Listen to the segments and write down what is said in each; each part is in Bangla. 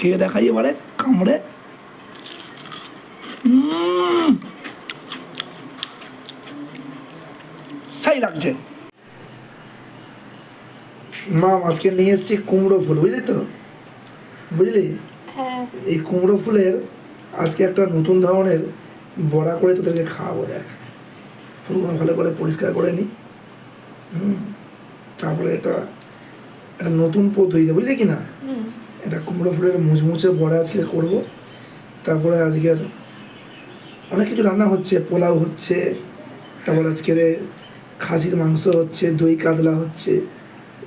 খেয়ে দেখাই এবারে কামড়ে। সেই লাগছে। মা আজকে নিয়ে এসেছি কুমড়ো ফুল, বুঝলি তো? বুঝলি, এই কুমড়ো ফুলের আজকে একটা নতুন ধরনের বড়া করে তোদেরকে খাওয়াবো। দেখ, ফুলগুলো ভালো করে পরিষ্কার করে নিই। তারপরে এটা একটা নতুন পদ্ধতিতে, বুঝলি কি না, এটা কুমড়ো ফুলের মুচমুচে বড়া আজকে করবো। তারপরে আজকের অনেক কিছু রান্না হচ্ছে, পোলাও হচ্ছে, তারপর আজকের খাসির মাংস হচ্ছে, দই কাতলা হচ্ছে,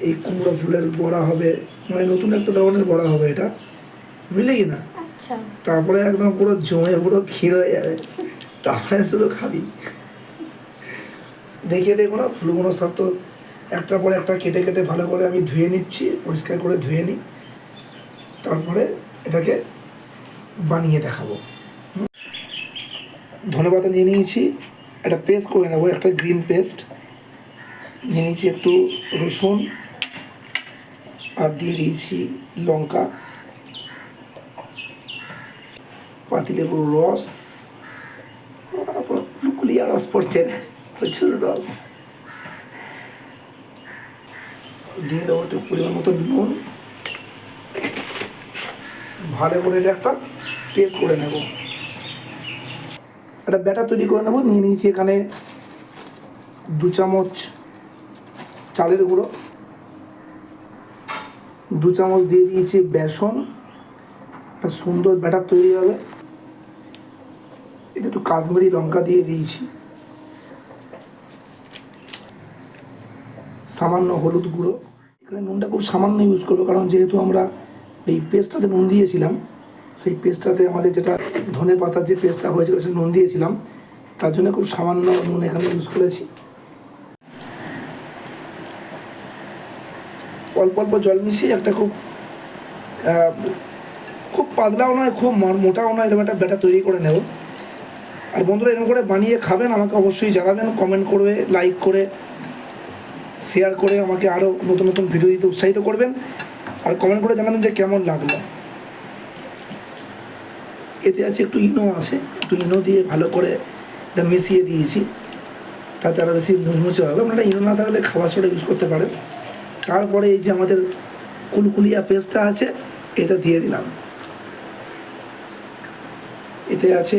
এই কুমড়ো ফুলের বড়া হবে, মানে নতুন একটা ধরনের বড়া হবে এটা, বুঝলি কি না? তারপরে একদম পুরো জমে পুরো ক্ষীর হয়ে যাবে, তারপরে শুধু খাবি। দেখিয়ে দেখো না, ফুলগুলো সব তো একটার পর একটা কেটে কেটে ভালো করে আমি ধুয়ে নিচ্ছি, পরিষ্কার করে ধুয়ে নিই, তারপরে এটাকে বানিয়ে দেখাবো। ধনেপাতা নিয়ে নিয়েছি, একটা পেস্ট করে নেবো, একটা গ্রিন পেস্ট নিয়ে নিয়েছি, একটু রসুন, আর দিয়ে দিয়েছি লঙ্কা, পাতিলেবুর রস, কুলিয়া রস পড়ছে, প্রচুর রস দিয়ে দেবো, একটু পরিমাণ মতো নুন, ভালো করে এটা একটা পেস্ট করে নেব, একটা ব্যাটার তৈরি করে নেবো। নিয়ে নিয়েছি এখানে 2 চামচ চালের গুঁড়ো, 2 চামচ দিয়ে দিয়েছি বেসন, একটা সুন্দর ব্যাটার তৈরি হবে। এটা একটু কাশ্মীরি লঙ্কা দিয়ে দিয়েছি, সামান্য হলুদ গুঁড়ো। এখানে নুনটা খুব সামান্য ইউজ করবো, কারণ যেহেতু আমরা এই পেস্টটাতে নুন দিয়েছিলাম, সেই পেস্টটাতে আমাদের যেটা ধনে পাতার যে পেস্টটা হয়েছিল সে নুন দিয়েছিলাম, তার জন্য খুব সামান্য নুন এখানে ইউজ করেছি। অল্প অল্প জল মিশিয়ে একটা খুব খুব পাতলাও নয়, খুব মোটাও নয়, এরকম একটা ব্যাটার তৈরি করে নেব। আর বন্ধুরা, এরকম করে বানিয়ে খাবেন, আমাকে অবশ্যই জানাবেন, কমেন্ট করবে, লাইক করে, শেয়ার করে আমাকে আরও নতুন নতুন ভিডিও দিতে উৎসাহিত করবেন, আর কমেন্ট করে জানাবেন যে কেমন লাগলো। এতে আছে একটু ইনো আছে, একটু ইনো দিয়ে ভালো করে এটা মিশিয়ে দিয়েছি, তাতে আরও বেশি মুচমুচে হবে। আপনারা ইনো না থাকলে খাবার সোডা ইউজ করতে পারেন। তারপরে এই যে আমাদের কুলকুলিয়া পেস্টটা আছে, এটা দিয়ে দিলাম। এতে আছে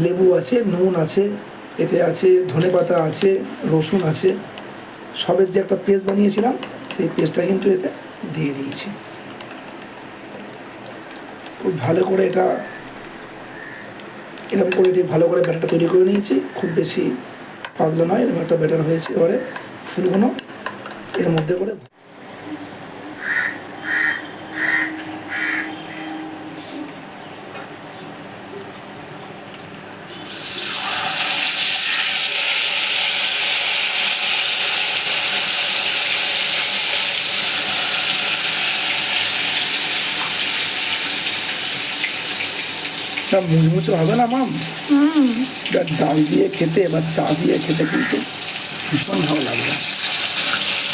লেবু আছে, নুন আছে, এতে আছে ধনেপাতা আছে, রসুন আছে, সবের যে একটা পেস্ট বানিয়েছিলাম সেই পেস্টটা কিন্তু এতে দিয়ে দিয়েছি। খুব ভালো করে এটা এরকম করে এটি ভালো করে ব্যাটারটা তৈরি করে নিয়েছি, খুব বেশি পাতলা নয়, এরকম একটা ব্যাটার হয়েছে। এবারে ফুলগুলো এর মধ্যে করে মুচমুচো হবে না মাম? ডাল দিয়ে খেতে বা চা দিয়ে খেতে কিন্তু ভীষণ ভালো লাগবে।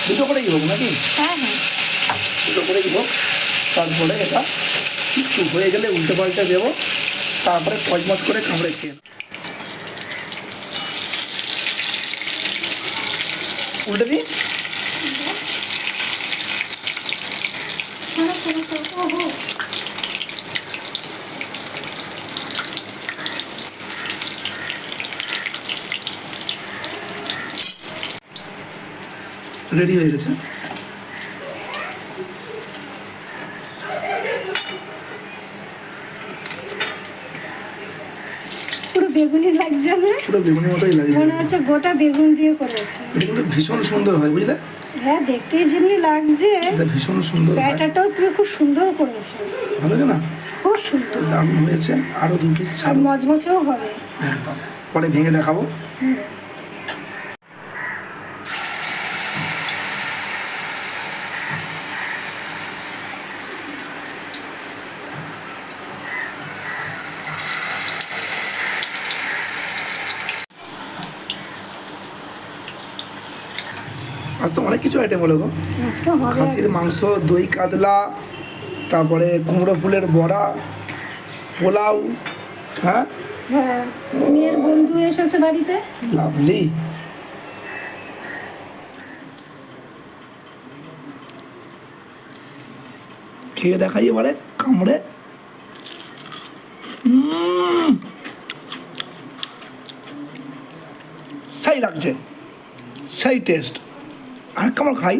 দুটো করেই হোক নাকি? দুটো করেই হোক। তারপরে এটা একটু হয়ে গেলে উল্টে পাল্টে দেবো, তারপরে কচমচ করে কামড়ে খেয়ে উল্টে দিই। রেডি হয়ে গেছে। পুরো বেগুনি লাগছে না? পুরো বেগুনির মতোই লাগে, মনে হচ্ছে গোটা বেগুন দিয়ে করেছে। এটা কিন্তু ভীষণ সুন্দর হয়, বুঝলে? হ্যাঁ, দেখতেই যেমনি লাগছে, এটা ভীষণ সুন্দর। ব্যাটারটাও তুমি খুব সুন্দর করেছো। ভালো না? খুব সুন্দর, দারুণ হয়েছে। আরো 2 পিস আর মজমজেও হবে একদম। পরে ভেঙে দেখাবো। আজ তো অনেক কিছু আইটেম হলো গো। খাসির মাংস, দই কাতলা, তারপরে কুমড়ো ফুলের বড়া, পোলাও। হ্যাঁ, হ্যাঁ, মেয়ের বন্ধু এসেছে বাড়িতে। লাভলি। খেয়ে দেখাই এবারে কামড়ে। সেই লাগছে, সেই টেস্ট। আর কামড় খাই।